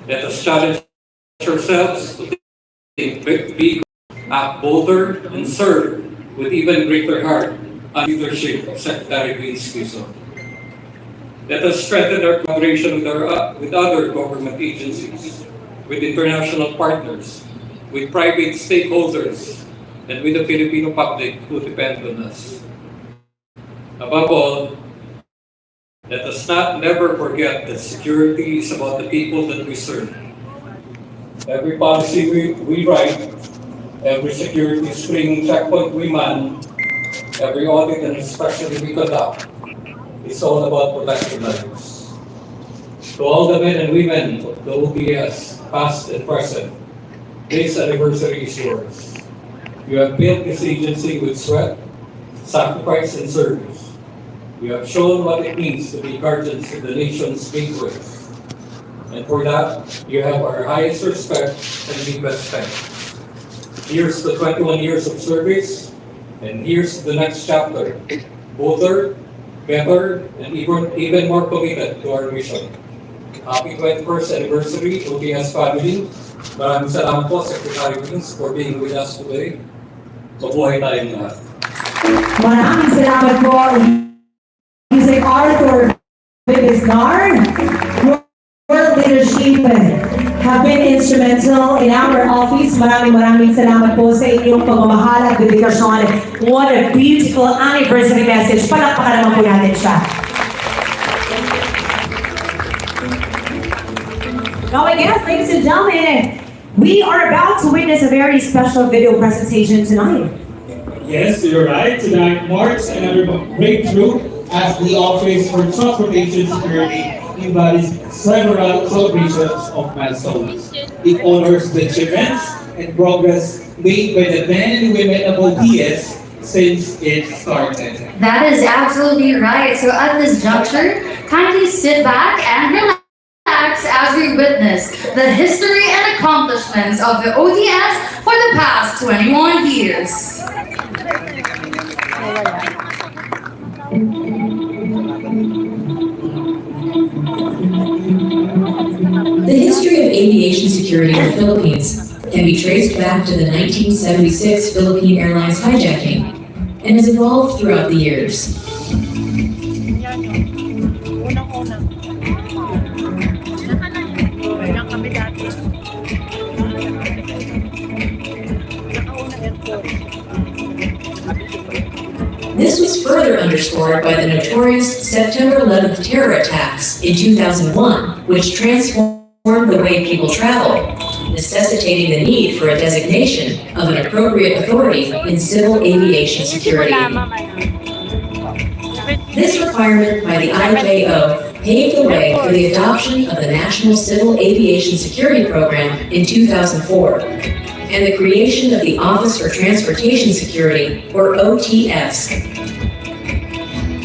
Let us challenge ourselves to think big, act bolder, and serve with even greater heart under leadership of Secretary Vince Quezon. Let us strengthen our collaboration with other government agencies, with international partners, with private stakeholders, and with the Filipino public who depend on us. Above all, let us never forget that security is about the people that we serve. Every policy we write, every security screening checkpoint we man, every audit and inspection we conduct, it's all about protecting lives. To all the men and women of the OPS, past and present, this anniversary is yours. You have built this agency with sweat, sacrifice, and service. You have shown what it means to be guardians of the nation's gateways. And for that, you have our highest respect and deepest thanks. Here's the 21 years of service, and here's the next chapter, bolder, better, and even more committed to our mission. Happy 21st anniversary, OPS family. Maraming salamat po, Secretary Vince, for being with us today. Mabuhay tayong lahat. Maraming salamat po, Music Arthur Bibisnar. Your leadership have been instrumental in our office. Maraming salamat po sa inyong pagmamahal at dedikasyon. What a beautiful anniversary message. Palakpakan naman po natin siya. Now I guess, ladies and gentlemen, we are about to witness a very special video presentation tonight. Yes, you're right. Tonight marks another breakthrough as the Office for Transportation Security embodies several celebrations of milestones. It honors the achievements and progress made by the men and women of OPS since it started. That is absolutely right. So at this juncture, kindly sit back and relax as we witness the history and accomplishments of the ODS for the past 21 years. The history of aviation security in the Philippines can be traced back to the 1976 Philippine Airlines hijacking and has evolved throughout the years. This was further underscored by the notorious September 11th terror attacks in 2001, which transformed the way people travel, necessitating the need for a designation of an appropriate authority in civil aviation security. This requirement by the ICAO paved the way for the adoption of the National Civil Aviation Security Program in 2004 and the creation of the Office for Transportation Security, or OTS.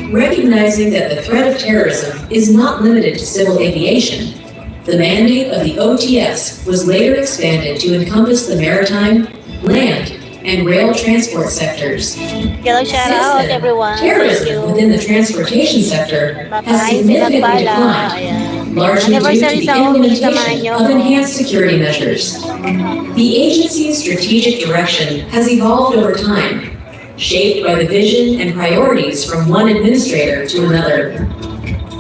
Recognizing that the threat of terrorism is not limited to civil aviation, the mandate of the OTS was later expanded to encompass the maritime, land, and rail transport sectors. Hello, shout out everyone. Terrorism within the transportation sector has significantly declined, largely due to the implementation of enhanced security measures. The agency's strategic direction has evolved over time, shaped by the vision and priorities from one administrator to another.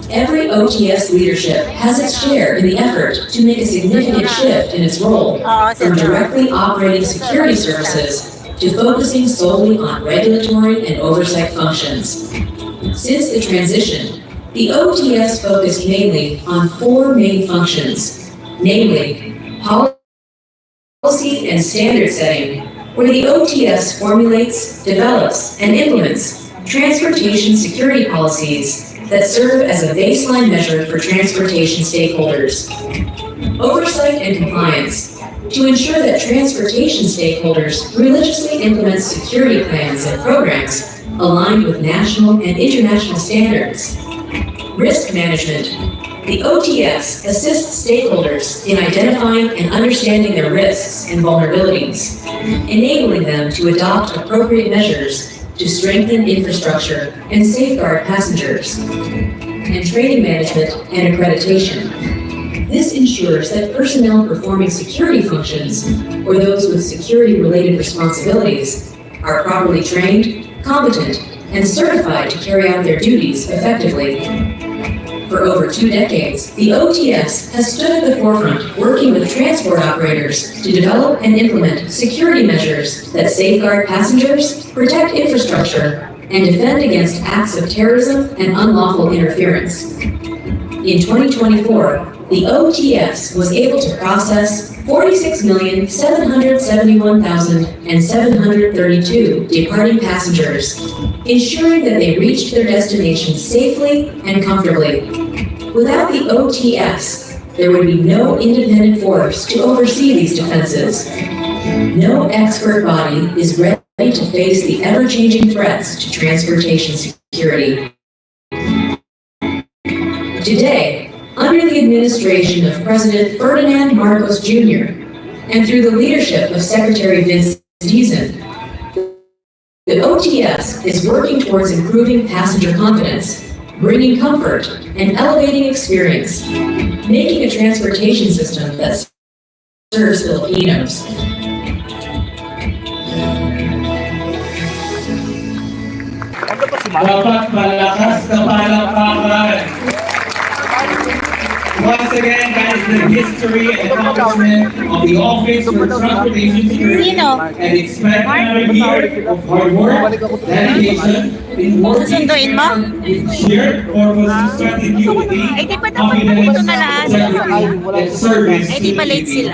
Every OTS leadership has its share in the effort to make a significant shift in its role from directly operating security services to focusing solely on regulatory and oversight functions. Since the transition, the OTS focused mainly on four main functions, namely policy and standard setting, where the OTS formulates, develops, and implements transportation security policies that serve as a baseline measure for transportation stakeholders. Oversight and compliance, to ensure that transportation stakeholders religiously implement security plans and programs aligned with national and international standards. Risk management. The OTS assists stakeholders in identifying and understanding their risks and vulnerabilities, enabling them to adopt appropriate measures to strengthen infrastructure and safeguard passengers. And training management and accreditation. This ensures that personnel performing security functions, or those with security-related responsibilities, are properly trained, competent, and certified to carry out their duties effectively. For over 2 decades, the OTS has stood at the forefront working with transport operators to develop and implement security measures that safeguard passengers, protect infrastructure, and defend against acts of terrorism and unlawful interference. In 2024, the OTS was able to process 46,771,732 departing passengers, ensuring that they reached their destination safely and comfortably. Without the OTS, there would be no independent force to oversee these defenses. No expert body is ready to face the ever-changing threats to transportation security. Today, under the administration of President Ferdinand Marcos Jr., and through the leadership of Secretary Vince Dizon, the OTS is working towards improving passenger confidence, bringing comfort, and elevating experience, making a transportation system that serves Filipinos. Dapat malakas na palakpakan. Once again, that is the history and accomplishment of the Office for Transportation Security and expect another year of hard work, dedication, in working Susunduin mo? with shared purpose to strengthen unity, di pa dapat confidence, nalaan. integrity, and service. Di ba late sila?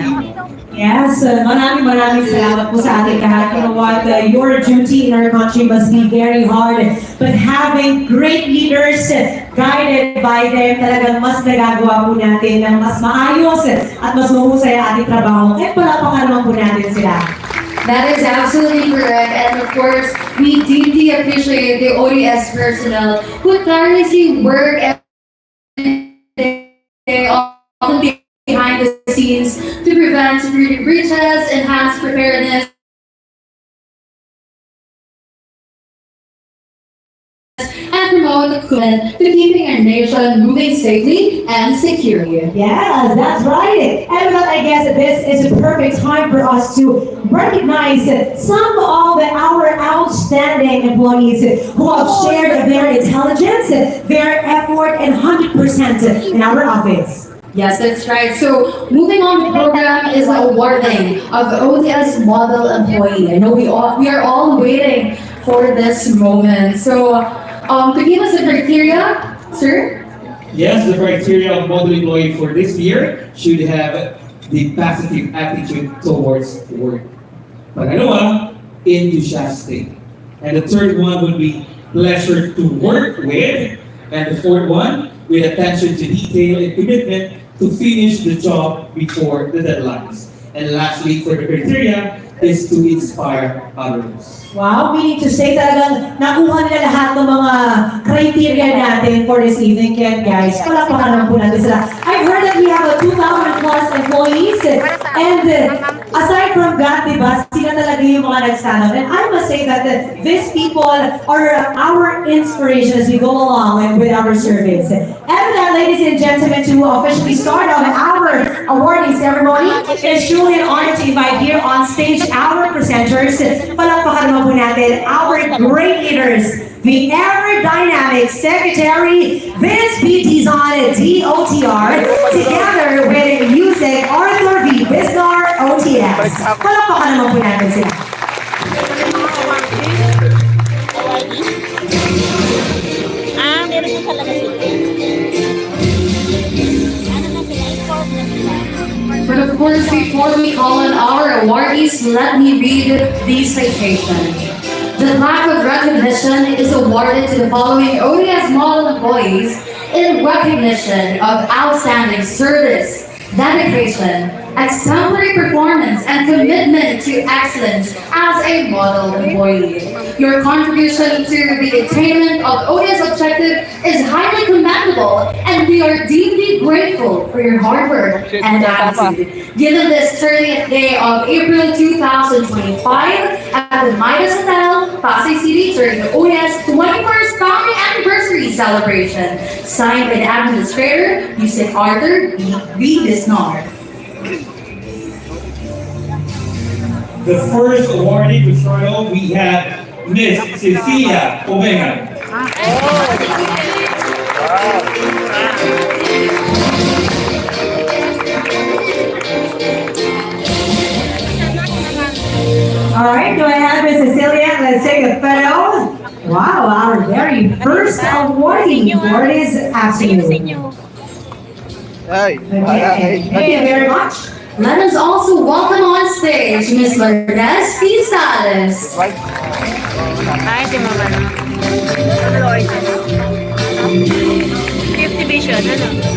Yes, maraming salamat po sa ating lahat. You know what, your duty in our country must be very hard, but having great leaders guided by them, talagang mas nagagawa po natin ng mas maayos at mas mahusay ang ating trabaho. Kaya palapakan naman po natin sila. That is absolutely correct. And of course, we deeply appreciate the ODS personnel who tirelessly work every day, often behind the scenes to prevent security breaches, enhance preparedness, and promote the commitment to keeping our nation moving safely and securely. Yes, that's right. And with that, I guess this is a perfect time for us to recognize some of our outstanding employees who have shared their intelligence, their effort, and 100% in our office. Yes, that's right. So moving on, the program is awarding of the ODS Model Employee. I know we are all waiting for this moment. So, to give us the criteria, sir? Yes, the criteria of model employee for this year should have the positive attitude towards work. Pangalawa, enthusiastic. And the third one would be pleasure to work with. And the fourth one, with attention to detail and commitment to finish the job before the deadlines. And lastly, for the criteria, is to inspire others. Wow, meaning to say talagang nakuha nila lahat ng mga criteria natin for this evening. Kaya guys, palapakan naman po natin sila. I've heard that we have a 2,000 plus employees. And aside from that, diba, sila talaga yung mga nag-stand up. And I must say that these people are our inspiration as we go along with our surveys. And that, ladies and gentlemen, to officially start on our awarding ceremony, it's truly an honor to invite here on stage our presenters. Palakpakan naman po natin our great leaders, the ever-dynamic Secretary Vince P. Dizon, DOTR, together with Yusek Arthur V. Bisnar, OTS. Palakpakan naman po natin sila. Meron yung sa labas sila. Ano na sila? Inform na sila. But of course, before we call on our awardees, let me read the citation. The plaque of recognition is awarded to the following ODS model employees in recognition of outstanding service, dedication, exemplary performance, and commitment to excellence as a model employee. Your contribution to the attainment of ODS objective is highly commendable, and we are deeply grateful for your hard work and attitude. Given this 30th day of April 2025 at the Midas Hotel, Pasay City during the ODS 21st Founding Anniversary Celebration, signed by the Administrator, Yusek Arthur B. Bisnar. The first awardee to start off, we have Miss Cecilia Omega. All right, go ahead, Miss Cecilia. Let's take a photo. Wow, our very first awardee for this afternoon. Okay, thank you very much. Let us also welcome on stage Ms. Lourdes P. Salas. Ay, si Mama. 50 vision, ano?